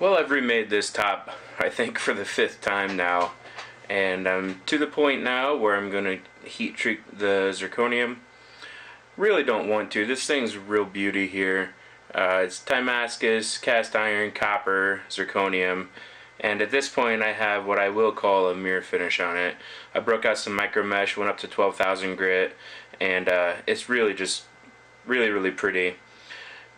Well, I've remade this top, I think, for the 5th time now, and I'm to the point now where I'm going to heat treat the zirconium. Really don't want to. This thing's real beauty here. It's Damascus, cast iron, copper, zirconium, and at this point I have what I will call a mirror finish on it. I broke out some micro mesh, went up to 12,000 grit, and it's really just really pretty.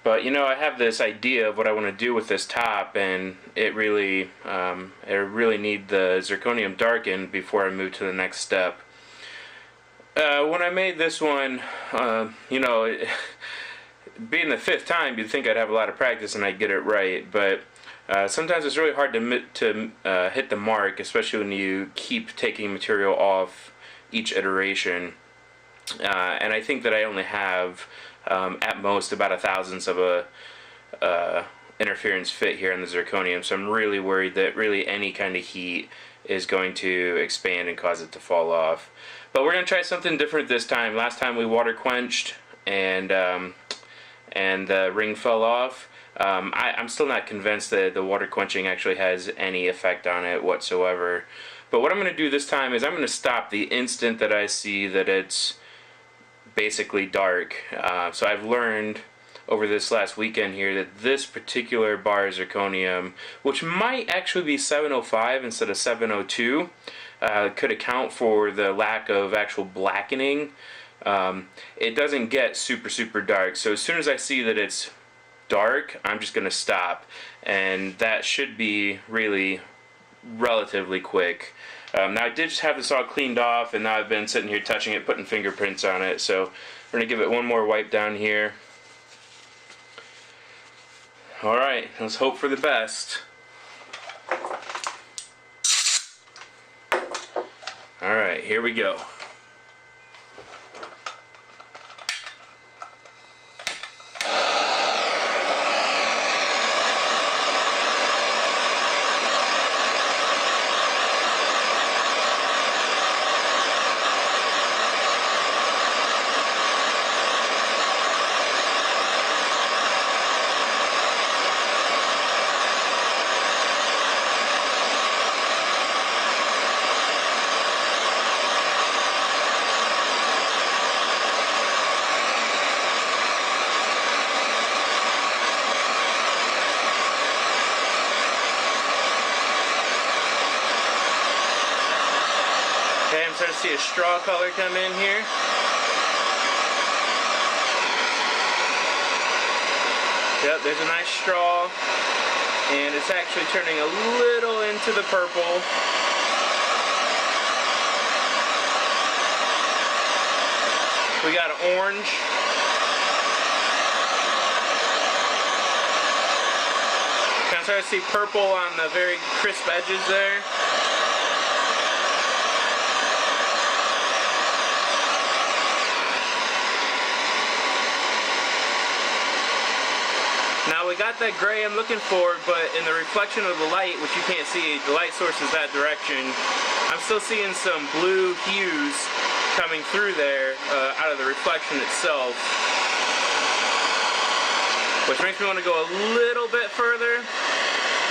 But you know, I have this idea of what I want to do with this top, and I really need the zirconium darkened before I move to the next step. When I made this one, you know, being the 5th time, you'd think I'd have a lot of practice and I'd get it right, but sometimes it's really hard to hit the mark, especially when you keep taking material off each iteration. And I think that I only have at most about 1/1000th of a interference fit here in the zirconium, so I'm really worried that really any kind of heat is going to expand and cause it to fall off. But we're going to try something different this time. Last time we water quenched and the ring fell off. I'm still not convinced that the water quenching actually has any effect on it whatsoever. But what I'm going to do this time is I'm going to stop the instant that I see that it's basically dark. So I've learned over this last weekend here that this particular bar of zirconium, which might actually be 705 instead of 702, could account for the lack of actual blackening. It doesn't get super dark, so as soon as I see that it's dark, I'm just going to stop, and that should be really relatively quick. Now I did just have this all cleaned off, and now I've been sitting here touching it, putting fingerprints on it, so we're going to give it one more wipe down here. Alright, let's hope for the best. Alright, here we go. Okay, I'm starting to see a straw color come in here. Yep, there's a nice straw, and it's actually turning a little into the purple. We got an orange. Kind of start to see purple on the very crisp edges there. Now we got that gray I'm looking for, but in the reflection of the light, which you can't see, the light source is that direction, I'm still seeing some blue hues coming through there out of the reflection itself, which makes me want to go a little bit further.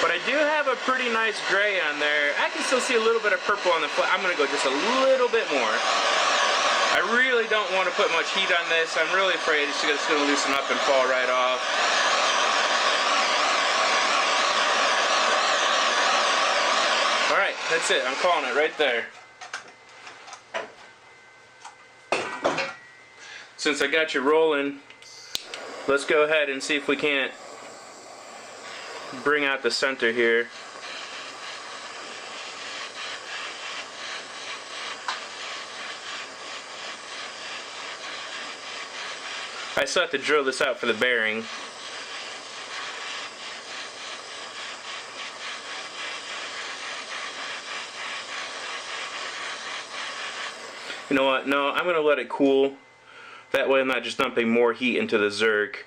But I do have a pretty nice gray on there. I can still see a little bit of purple on the I'm going to go just a little bit more. I really don't want to put much heat on this. I'm really afraid it's just going to loosen up and fall right off. Alright, that's it. I'm calling it right there. Since I got you rolling, let's go ahead and see if we can't bring out the center here. I still have to drill this out for the bearing. You know what? No, I'm going to let it cool. That way I'm not just dumping more heat into the Zirc.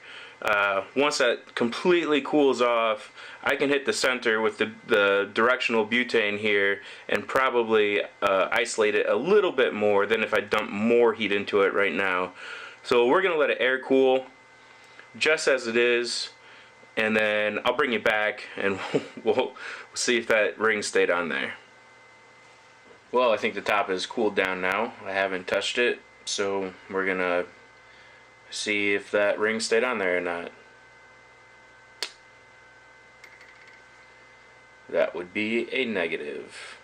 Once that completely cools off, I can hit the center with the directional butane here and probably isolate it a little bit more than if I dump more heat into it right now. So we're going to let it air cool just as it is. and then I'll bring you back and we'll see if that ring stayed on there. Well, I think the top is cooled down now. I haven't touched it, so we're gonna see if that ring stayed on there or not. That would be a negative.